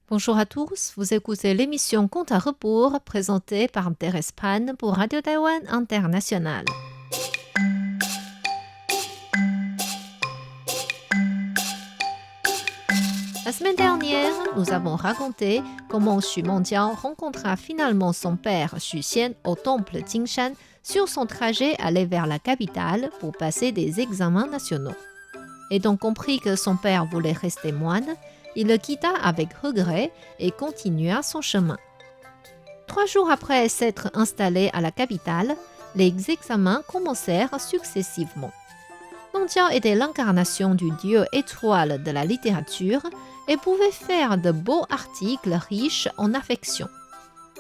Bonjour à tous, vous écoutez l'émission Compte à rebours présentée par Thérèse Pan pour Radio Taïwan International. La semaine dernière, nous avons raconté comment Xu Mengjiao rencontra finalement son père Xu Xian au temple Jingshan sur son trajet aller vers la capitale pour passer des examens nationaux. Ayant compris que son père voulait rester moine, il le quitta avec regret et continua son chemin. 3 jours après s'être installé à la capitale, les examens commencèrent successivement. Mengjiao était l'incarnation du dieu étoile de la littérature et pouvait faire de beaux articles riches en affection.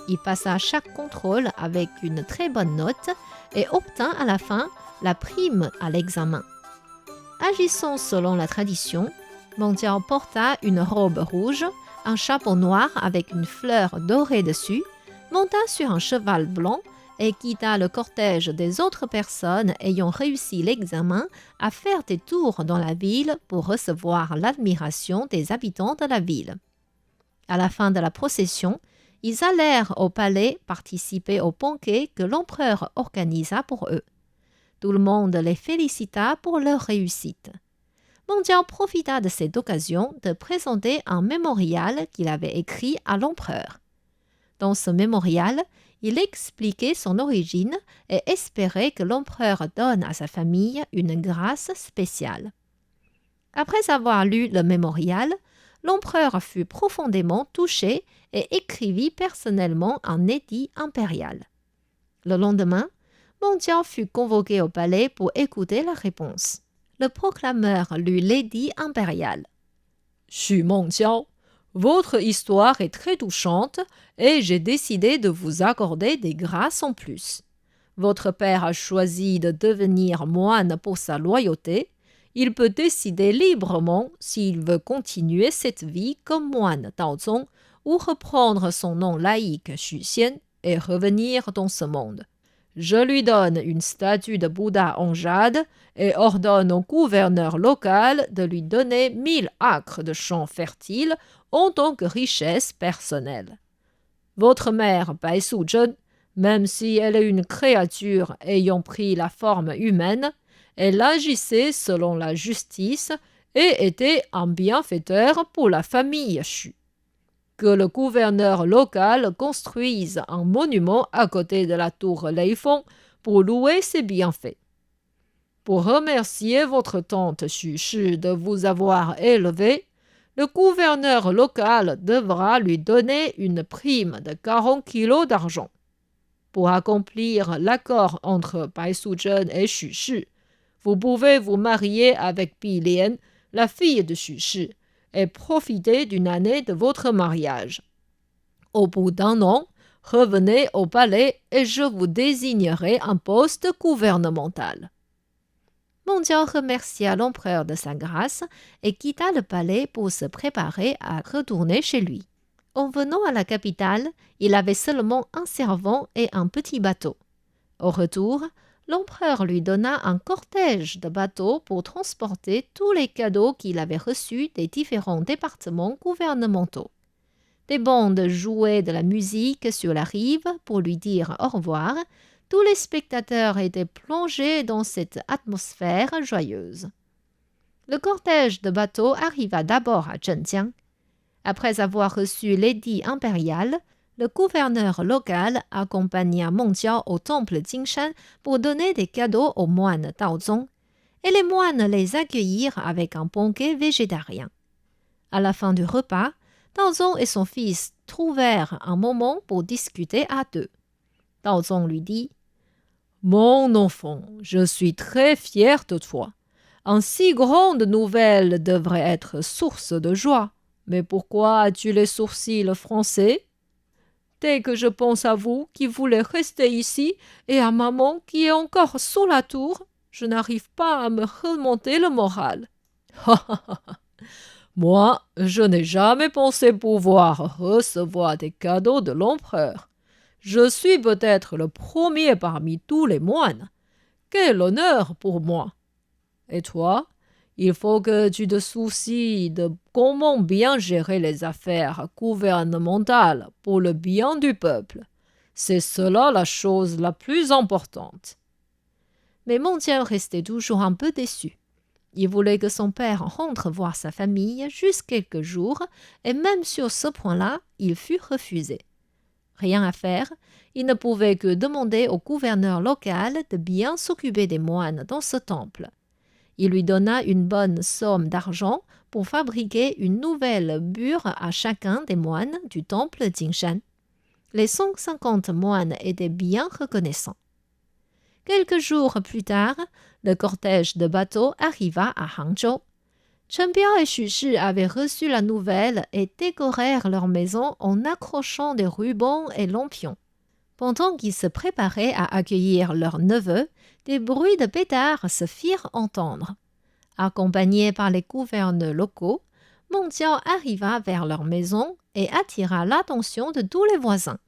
Il passa chaque contrôle avec une très bonne note et obtint à la fin la prime à l'examen. Agissant selon la tradition, Mengjiao porta une robe rouge, un chapeau noir avec une fleur dorée dessus, monta sur un cheval blanc et quitta le cortège des autres personnes ayant réussi l'examen à faire des tours dans la ville pour recevoir l'admiration des habitants de la ville. À la fin de la procession, ils allèrent au palais participer au banquet que l'empereur organisa pour eux. Tout le monde les félicita pour leur réussite. Mengjiao profita de cette occasion de présenter un mémorial qu'il avait écrit à l'empereur. Dans ce mémorial, il expliquait son origine et espérait que l'empereur donne à sa famille une grâce spéciale. Après avoir lu le mémorial, l'empereur fut profondément touché et écrivit personnellement un édit impérial. Le lendemain, Mengjiao fut convoqué au palais pour écouter la réponse. Le proclameur lut l'édit impérial. « Xu Mengjiao, votre histoire est très touchante et j'ai décidé de vous accorder des grâces en plus. Votre père a choisi de devenir moine pour sa loyauté. Il peut décider librement s'il veut continuer cette vie comme moine Daozong ou reprendre son nom laïque Xu Xian et revenir dans ce monde. Je lui donne une statue de Bouddha en jade et ordonne au gouverneur local de lui donner 1000 acres de champs fertiles en tant que richesse personnelle. Votre mère, Bai Suzhen, même si elle est une créature ayant pris la forme humaine, elle agissait selon la justice et était un bienfaiteur pour la famille Xu. Que le gouverneur local construise un monument à côté de la tour Leifeng pour louer ses bienfaits. Pour remercier votre tante Xu Shi de vous avoir élevé, le gouverneur local devra lui donner une prime de 40 kilos d'argent. Pour accomplir l'accord entre Bai Suzhen et Xu Shi, vous pouvez vous marier avec Bi Lian, la fille de Xu Shi, et profiter d'une année de votre mariage. Au bout d'1 an, revenez au palais et je vous désignerai un poste gouvernemental. Mengjiao remercia l'empereur de sa grâce et quitta le palais pour se préparer à retourner chez lui. En venant à la capitale, il avait seulement un servant et un petit bateau. Au retour, l'empereur lui donna un cortège de bateaux pour transporter tous les cadeaux qu'il avait reçus des différents départements gouvernementaux. Des bandes jouaient de la musique sur la rive pour lui dire au revoir. Tous les spectateurs étaient plongés dans cette atmosphère joyeuse. Le cortège de bateaux arriva d'abord à Zhenjiang. Après avoir reçu l'édit impérial, le gouverneur local accompagna Mengjiao au temple Jingshan pour donner des cadeaux aux moines Daozong, et les moines les accueillirent avec un banquet végétarien. À la fin du repas, Daozong et son fils trouvèrent un moment pour discuter à deux. Daozong lui dit « Mon enfant, je suis très fier de toi. Une si grande nouvelle devrait être source de joie. Mais pourquoi as-tu les sourcils froncés ? Dès que je pense à vous qui voulez rester ici et à maman qui est encore sous la tour, je n'arrive pas à me remonter le moral. Moi, je n'ai jamais pensé pouvoir recevoir des cadeaux de l'empereur. Je suis peut-être le premier parmi tous les moines. Quel honneur pour moi! Et toi, Il faut que tu te soucies de comment bien gérer les affaires gouvernementales pour le bien du peuple. C'est cela la chose la plus importante. Mais Mondial restait toujours un peu déçu. Il voulait que son père rentre voir sa famille juste quelques jours, et même sur ce point-là, il fut refusé. Rien à faire, il ne pouvait que demander au gouverneur local de bien s'occuper des moines dans ce temple. Il lui donna une bonne somme d'argent pour fabriquer une nouvelle bure à chacun des moines du temple Jingshan. Les 150 moines étaient bien reconnaissants. Quelques jours plus tard, le cortège de bateaux arriva à Hangzhou. Chen Biao et Xu Shi avaient reçu la nouvelle et décorèrent leur maison en accrochant des rubans et lampions. Pendant qu'ils se préparaient à accueillir leur neveu, des bruits de pétards se firent entendre. Accompagné par les gouverneurs locaux, Meng Jiao arriva vers leur maison et attira l'attention de tous les voisins.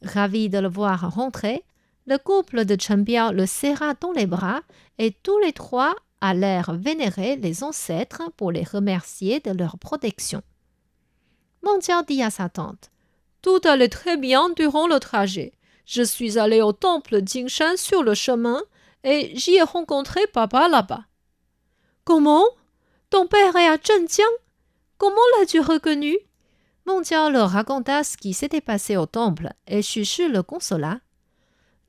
Ravi de le voir rentrer, le couple de Chen Biao le serra dans les bras et tous les trois allèrent vénérer les ancêtres pour les remercier de leur protection. Meng Jiao dit à sa tante: « Tout allait très bien durant le trajet. Je suis allé au temple Jingshan sur le chemin et j'y ai rencontré papa là-bas. »« Comment? Ton père est à Zhenjiang? Comment l'as-tu reconnu ?» Meng Jiao leur raconta ce qui s'était passé au temple et Xu Shi le consola.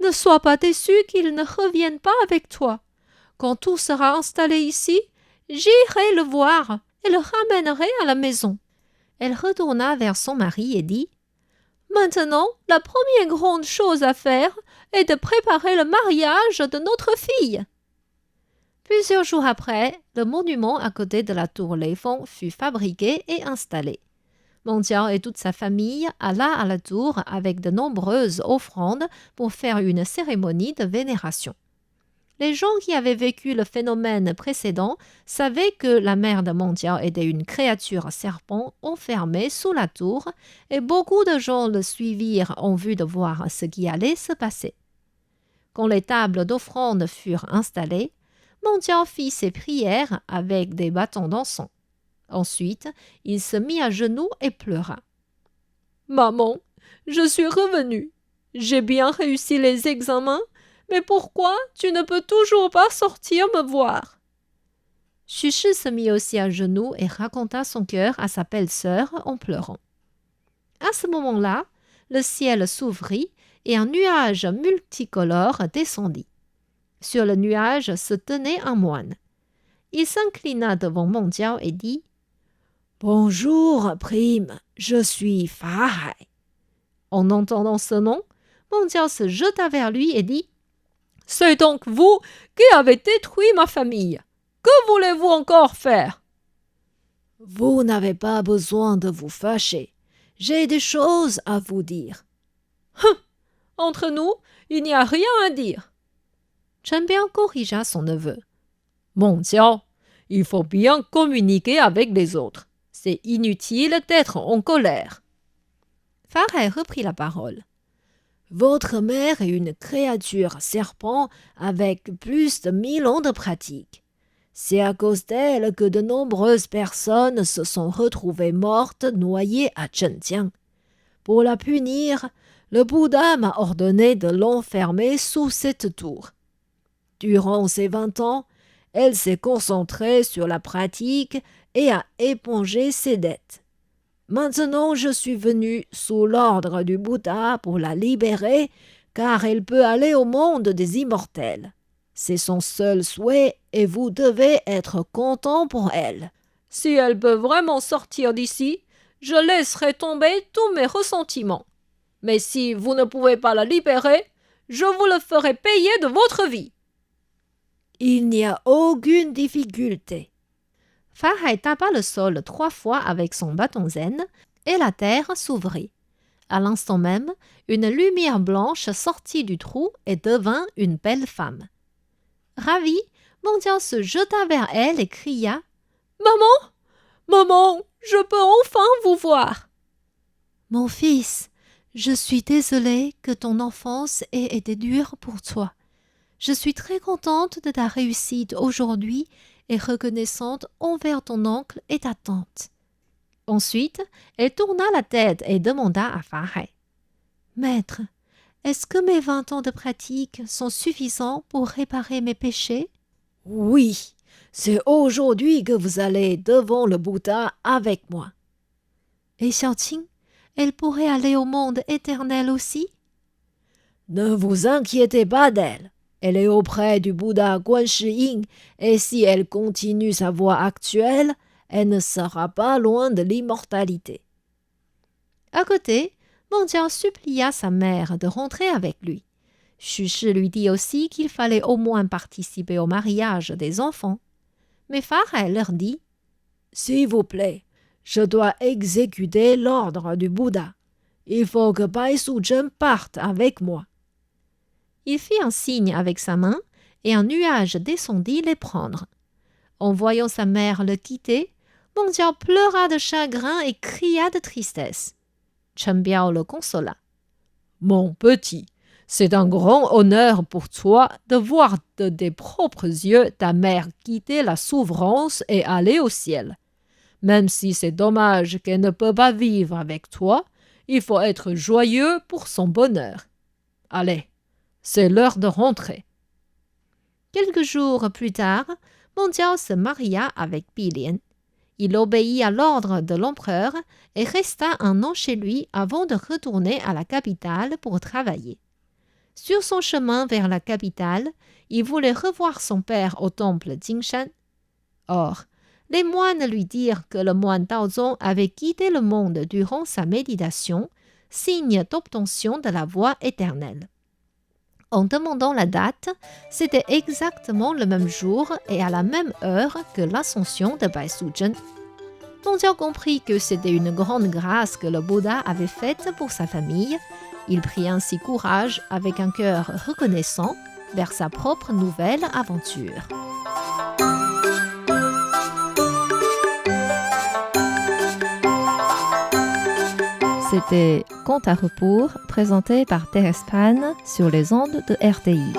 « Ne sois pas déçu qu'il ne revienne pas avec toi. Quand tout sera installé ici, j'irai le voir et le ramènerai à la maison. » Elle retourna vers son mari et dit: « Maintenant, la première grande chose à faire est de préparer le mariage de notre fille. » Plusieurs jours après, le monument à côté de la tour Leifeng fut fabriqué et installé. Meng Jiao et toute sa famille alla à la tour avec de nombreuses offrandes pour faire une cérémonie de vénération. Les gens qui avaient vécu le phénomène précédent savaient que la mère de Meng Jiao était une créature serpent enfermée sous la tour et beaucoup de gens le suivirent en vue de voir ce qui allait se passer. Quand les tables d'offrandes furent installées, Meng Jiao fit ses prières avec des bâtons d'encens. Ensuite, il se mit à genoux et pleura. « Maman, je suis revenu. J'ai bien réussi les examens, mais pourquoi tu ne peux toujours pas sortir me voir ?» Xu Shi se mit aussi à genoux et raconta son cœur à sa belle-sœur en pleurant. À ce moment-là, le ciel s'ouvrit et un nuage multicolore descendit. Sur le nuage se tenait un moine. Il s'inclina devant Meng Jiao et dit: « Bonjour, prime, je suis Fa Hai. » En entendant ce nom, Meng Jiao se jeta vers lui et dit: « C'est donc vous qui avez détruit ma famille. Que voulez-vous encore faire ?»« Vous n'avez pas besoin de vous fâcher. J'ai des choses à vous dire. »« Entre nous, il n'y a rien à dire. » Chen Biao corrigea son neveu. « Meng Jiao, il faut bien communiquer avec les autres. C'est inutile d'être en colère. » Fa Hai reprit la parole. « Votre mère est une créature serpent avec plus de 1000 ans de pratique. C'est à cause d'elle que de nombreuses personnes se sont retrouvées mortes noyées à Zhenjiang. Pour la punir, le Bouddha m'a ordonné de l'enfermer sous cette tour. Durant ces 20 ans, elle s'est concentrée sur la pratique et a épongé ses dettes. Maintenant, je suis venu sous l'ordre du Bouddha pour la libérer, car elle peut aller au monde des immortels. C'est son seul souhait et vous devez être content pour elle. Si elle peut vraiment sortir d'ici, je laisserai tomber tous mes ressentiments. Mais si vous ne pouvez pas la libérer, je vous le ferai payer de votre vie. » Il n'y a aucune difficulté. Fa Hai tapa le sol 3 fois avec son bâton zen et la terre s'ouvrit. À l'instant même, une lumière blanche sortit du trou et devint une belle femme. Ravi, Meng Jiao se jeta vers elle et cria: « Maman, maman, je peux enfin vous voir. »« Mon fils, je suis désolée que ton enfance ait été dure pour toi. Je suis très contente de ta réussite aujourd'hui et reconnaissante envers ton oncle et ta tante. Ensuite, elle tourna la tête et demanda à Fa Hai. « Maître, est-ce que mes 20 ans de pratique sont suffisants pour réparer mes péchés ?»« Oui, c'est aujourd'hui que vous allez devant le Bouddha avec moi. » Et Xiaoqing, elle pourrait aller au monde éternel aussi ? Ne vous inquiétez pas d'elle. Elle est auprès du Bouddha Guan Shi Yin et si elle continue sa voie actuelle, elle ne sera pas loin de l'immortalité. À côté, Meng supplia sa mère de rentrer avec lui. Xu Shi lui dit aussi qu'il fallait au moins participer au mariage des enfants. Mais Fa Hai leur dit « S'il vous plaît, je dois exécuter l'ordre du Bouddha. Il faut que Bai Suzhen parte avec moi. » Il fit un signe avec sa main et un nuage descendit les prendre. En voyant sa mère le quitter, Meng Jiao pleura de chagrin et cria de tristesse. Chen Biao le consola. « Mon petit, c'est un grand honneur pour toi de voir de tes propres yeux ta mère quitter la souffrance et aller au ciel. Même si c'est dommage qu'elle ne peut pas vivre avec toi, il faut être joyeux pour son bonheur. Allez, c'est l'heure de rentrer. » Quelques jours plus tard, Meng Jiao se maria avec Bi Lian. Il obéit à l'ordre de l'empereur et resta un an chez lui avant de retourner à la capitale pour travailler. Sur son chemin vers la capitale, il voulait revoir son père au temple Jingshan. Or, les moines lui dirent que le moine Daozong avait quitté le monde durant sa méditation, signe d'obtention de la voie éternelle. En demandant la date, c'était exactement le même jour et à la même heure que l'ascension de Bai Suzhen. Meng Jiao comprit que c'était une grande grâce que le Bouddha avait faite pour sa famille. Il prit ainsi courage avec un cœur reconnaissant vers sa propre nouvelle aventure. C'était Conte à rebours présenté par Thérèse Pan sur les ondes de RTI.